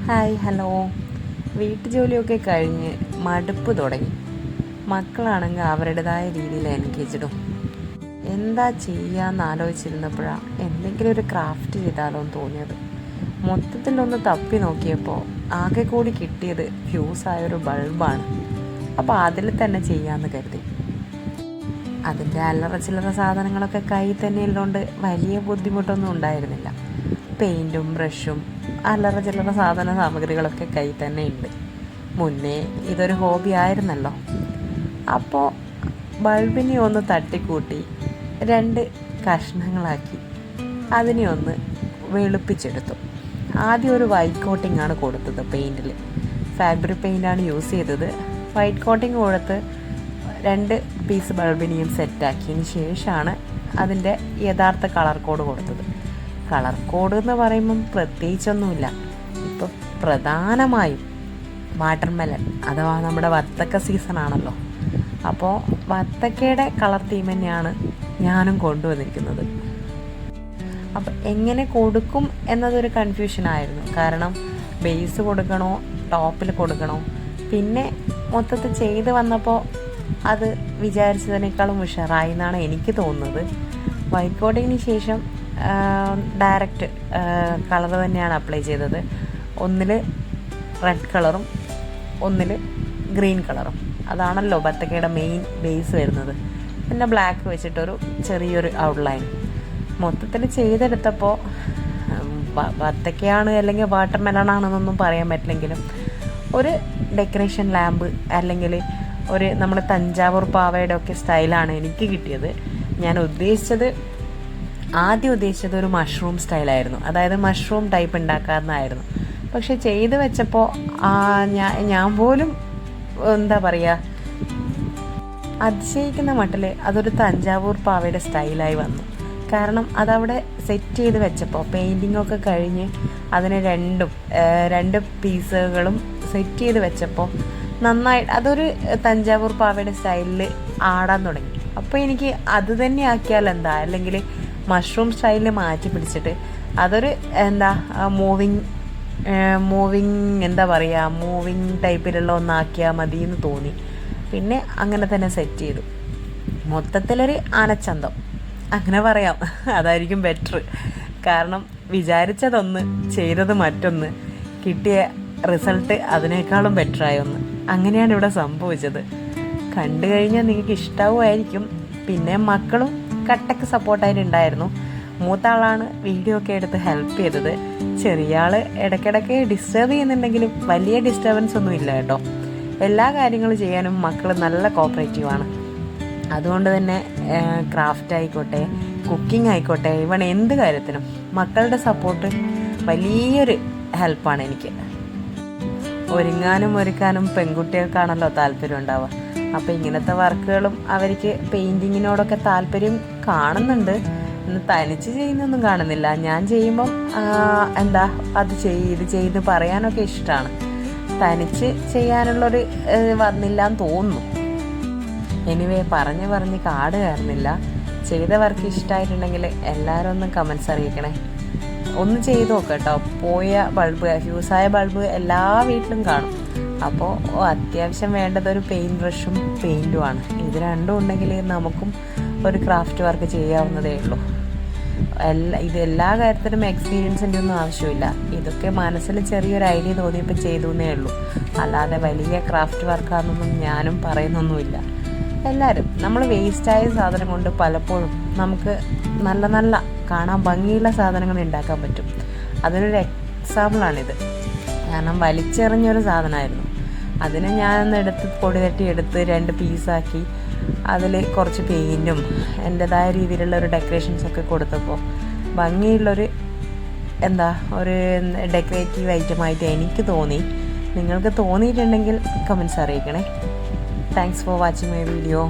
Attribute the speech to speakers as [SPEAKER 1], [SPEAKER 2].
[SPEAKER 1] Hi hello. വീട്ടുജോലിയൊക്കെ കഴിഞ്ഞ് മടുപ്പ് തുടങ്ങി. മക്കളാണെങ്കിൽ അവരുടേതായ രീതിയിൽ എൻഗേജ്ഡും. എന്താ ചെയ്യാന്ന് ആലോചിച്ചിരുന്നപ്പോഴാണ് എന്തെങ്കിലും ഒരു ക്രാഫ്റ്റ് ചെയ്താലോ എന്ന് തോന്നിയത്. മൊത്തത്തിലൊന്ന് തപ്പി നോക്കിയപ്പോൾ ആകെ കൂടി കിട്ടിയത് ഫ്യൂസായൊരു ബൾബാണ്. അപ്പോൾ അതിൽ തന്നെ ചെയ്യാമെന്ന് കരുതി. അതിൻ്റെ അല്ലറ ചില്ലറ സാധനങ്ങളൊക്കെ കയ്യിൽ തന്നെ ഉള്ളതുകൊണ്ട് വലിയ ബുദ്ധിമുട്ടൊന്നും ഉണ്ടായിരുന്നില്ല. പെയിൻറ്റും ബ്രഷും അല്ലറ ചില്ലറ സാമഗ്രികളൊക്കെ കയ്യിൽ തന്നെ ഉണ്ട്. മുന്നേ ഇതൊരു ഹോബി ആയിരുന്നല്ലോ. അപ്പോൾ ബൾബിനെ ഒന്ന് തട്ടിക്കൂട്ടി 2 കഷ്ണങ്ങളാക്കി അതിനെ ഒന്ന് വെളുപ്പിച്ചെടുത്തു. ആദ്യം ഒരു വൈറ്റ് കോട്ടിംഗ് ആണ് കൊടുത്തത്. പെയിൻറ്റിൽ ഫാബ്രിക് പെയിൻ്റാണ് യൂസ് ചെയ്തത്. വൈറ്റ് കോട്ടിംഗ് കൊടുത്ത് 2 പീസ് ബൾബിനെയും സെറ്റാക്കിയതിന് ശേഷമാണ് അതിൻ്റെ യഥാർത്ഥ കളർ കോഡ് കൊടുത്തത്. കളർ കോഡ് എന്ന് പറയുമ്പം പ്രത്യേകിച്ചൊന്നുമില്ല. ഇപ്പോൾ പ്രധാനമായും വാട്ടർമെലൺ അഥവാ നമ്മുടെ വത്തക്ക സീസണാണല്ലോ. അപ്പോൾ വത്തക്കയുടെ കളർ തീം തന്നെയാണ് ഞാനും കൊണ്ടുവന്നിരിക്കുന്നത്. അപ്പം എങ്ങനെ കൊടുക്കും എന്നതൊരു കൺഫ്യൂഷനായിരുന്നു. കാരണം ബേസ് കൊടുക്കണോ ടോപ്പിൽ കൊടുക്കണോ, പിന്നെ മൊത്തത്തിൽ ചെയ്ത് വന്നപ്പോൾ അത് വിചാരിച്ചതിനേക്കാളും ഉഷാറായി എന്നാണ് എനിക്ക് തോന്നുന്നത്. വൈറ്റ് കോട്ടിങ്ങിന് ശേഷം ഡയറക്റ്റ് കളർ തന്നെയാണ് അപ്ലൈ ചെയ്തത്. ഒന്നിൽ റെഡ് കളറും ഒന്നിൽ ഗ്രീൻ കളറും. അതാണല്ലോ ബത്തക്കയുടെ മെയിൻ ബേസ് വരുന്നത്. പിന്നെ ബ്ലാക്ക് വെച്ചിട്ടൊരു ചെറിയൊരു ഔട്ട്ലൈൻ മൊത്തത്തിൽ ചെയ്തെടുത്തപ്പോൾ ബത്തക്കയാണ് അല്ലെങ്കിൽ വാട്ടർ മെലണാണെന്നൊന്നും പറയാൻ പറ്റില്ലെങ്കിലും ഒരു ഡെക്കറേഷൻ ലാമ്പ് അല്ലെങ്കിൽ ഒരു നമ്മുടെ തഞ്ചാവൂർ പാവയുടെ ഒക്കെ സ്റ്റൈലാണ് എനിക്ക് കിട്ടിയത്. ഞാൻ ആദ്യം ഉദ്ദേശിച്ചത് ഒരു മഷ്റൂം സ്റ്റൈലായിരുന്നു. അതായത് മഷ്റൂം ടൈപ്പ് ഉണ്ടാക്കാമെന്നായിരുന്നു. പക്ഷെ ചെയ്ത് വെച്ചപ്പോൾ ഞാൻ പോലും എന്താ പറയുക, അതിശയിക്കുന്ന മട്ടിൽ അതൊരു തഞ്ചാവൂർ പാവയുടെ സ്റ്റൈലായി വന്നു. കാരണം അതവിടെ സെറ്റ് ചെയ്ത് വെച്ചപ്പോൾ പെയിൻറ്റിങ്ങൊക്കെ കഴിഞ്ഞ് അതിനെ 2 പീസുകളും സെറ്റ് ചെയ്ത് വെച്ചപ്പോൾ നന്നായിട്ട് അതൊരു തഞ്ചാവൂർ പാവയുടെ സ്റ്റൈലിൽ ആടാൻ തുടങ്ങി. അപ്പോൾ എനിക്ക് അത് തന്നെ ആക്കിയാൽ എന്താ, അല്ലെങ്കിൽ മഷ്റൂം സ്റ്റൈലിൽ മാറ്റി പിടിച്ചിട്ട് അതൊരു മൂവിങ് ടൈപ്പിലുള്ള ഒന്നാക്കിയാൽ മതി എന്ന് തോന്നി. പിന്നെ അങ്ങനെ തന്നെ സെറ്റ് ചെയ്തു. മൊത്തത്തിലൊരു ആനച്ചന്തം അങ്ങനെ പറയാം. അതായിരിക്കും ബെറ്റർ. കാരണം വിചാരിച്ചതൊന്ന്, ചെയ്തത് മറ്റൊന്ന്, കിട്ടിയ റിസൾട്ട് അതിനേക്കാളും ബെറ്ററായ ഒന്ന്. അങ്ങനെയാണ് ഇവിടെ സംഭവിച്ചത്. കണ്ടു കഴിഞ്ഞാൽ നിങ്ങൾക്ക് ഇഷ്ടാവുമായിരിക്കും. പിന്നെ മക്കളും കട്ടക്ക് സപ്പോർട്ടായിട്ടുണ്ടായിരുന്നു. മൂത്ത ആളാണ് വീഡിയോ ഒക്കെ എടുത്ത് ഹെൽപ്പ് ചെയ്തത്. ചെറിയ ആൾ ഇടയ്ക്കിടയ്ക്ക് ഡിസ്റ്റർബ് ചെയ്യുന്നുണ്ടെങ്കിലും വലിയ ഡിസ്റ്റർബൻസ് ഒന്നും ഇല്ല കേട്ടോ. എല്ലാ കാര്യങ്ങളും ചെയ്യാനും മക്കൾ നല്ല കോപ്പറേറ്റീവാണ്. അതുകൊണ്ട് തന്നെ ക്രാഫ്റ്റ് ആയിക്കോട്ടെ, കുക്കിംഗ് ആയിക്കോട്ടെ, ഇവൺ എന്ത് കാര്യത്തിനും മക്കളുടെ സപ്പോർട്ട് വലിയൊരു ഹെൽപ്പാണ് എനിക്ക്. ഒരുക്കാനും പെൺകുട്ടികൾക്കാണല്ലോ താല്പര്യം ഉണ്ടാവുക. അപ്പോൾ ഇങ്ങനത്തെ വർക്കുകളും അവർക്ക് പെയിൻറ്റിങ്ങിനോടൊക്കെ താല്പര്യം കാണുന്നുണ്ട്. തനിച്ച് ചെയ്യുന്നൊന്നും കാണുന്നില്ല. ഞാൻ ചെയ്യുമ്പം അത് ഇത് ചെയ്ത് പറയാനൊക്കെ ഇഷ്ടമാണ്. തനിച്ച് ചെയ്യാനുള്ളൊരു വന്നില്ല എന്ന് തോന്നുന്നു. എനിവേ പറഞ്ഞ് കാട് കയറുന്നില്ല. ചെയ്ത വർക്ക് ഇഷ്ടമായിട്ടുണ്ടെങ്കിൽ എല്ലാവരും ഒന്ന് കമൻസ് അറിയിക്കണേ. ഒന്ന് ചെയ്ത് നോക്കട്ടോ. പോയ ബൾബ്, ഫ്യൂസായ ബൾബ് എല്ലാ വീട്ടിലും കാണും. അപ്പോൾ അത്യാവശ്യം വേണ്ടത് ഒരു പെയിൻറ്റ് ബ്രഷും പെയിൻറ്റുമാണ്. ഇത് രണ്ടും ഉണ്ടെങ്കിൽ നമുക്കും ഒരു ക്രാഫ്റ്റ് വർക്ക് ചെയ്യാവുന്നതേ ഉള്ളൂ. എല്ലാ കാര്യത്തിലും എക്സ്പീരിയൻസിൻ്റെ ഒന്നും ആവശ്യമില്ല. ഇതൊക്കെ മനസ്സിൽ ചെറിയൊരു ഐഡിയ തോന്നിയപ്പോൾ ചെയ്തു എന്നേ ഉള്ളൂ. അല്ലാതെ വലിയ ക്രാഫ്റ്റ് വർക്കാണെന്നൊന്നും ഞാനും പറയുന്നൊന്നുമില്ല. എല്ലാവരും നമ്മൾ വേസ്റ്റായ സാധനം കൊണ്ട് പലപ്പോഴും നമുക്ക് നല്ല കാണാൻ ഭംഗിയുള്ള സാധനങ്ങൾ ഉണ്ടാക്കാൻ പറ്റും. അതിനൊരു എക്സാമ്പിളാണിത്. കാരണം വലിച്ചെറിഞ്ഞൊരു സാധനമായിരുന്നു. അതിനെ ഞാനൊന്ന് പൊടി തട്ടി എടുത്ത് 2 പീസാക്കി അതിൽ കുറച്ച് പെയിൻറ്റും എൻ്റെതായ രീതിയിലുള്ള ഒരു ഡെക്കറേഷൻസൊക്കെ കൊടുത്തപ്പോൾ ഭംഗിയുള്ളൊരു ഒരു ഡെക്കറേറ്റീവ് ഐറ്റമായിട്ട് എനിക്ക് തോന്നി. നിങ്ങൾക്ക് തോന്നിയിട്ടുണ്ടെങ്കിൽ കമൻസ് അറിയിക്കണേ. Thanks for watching my video.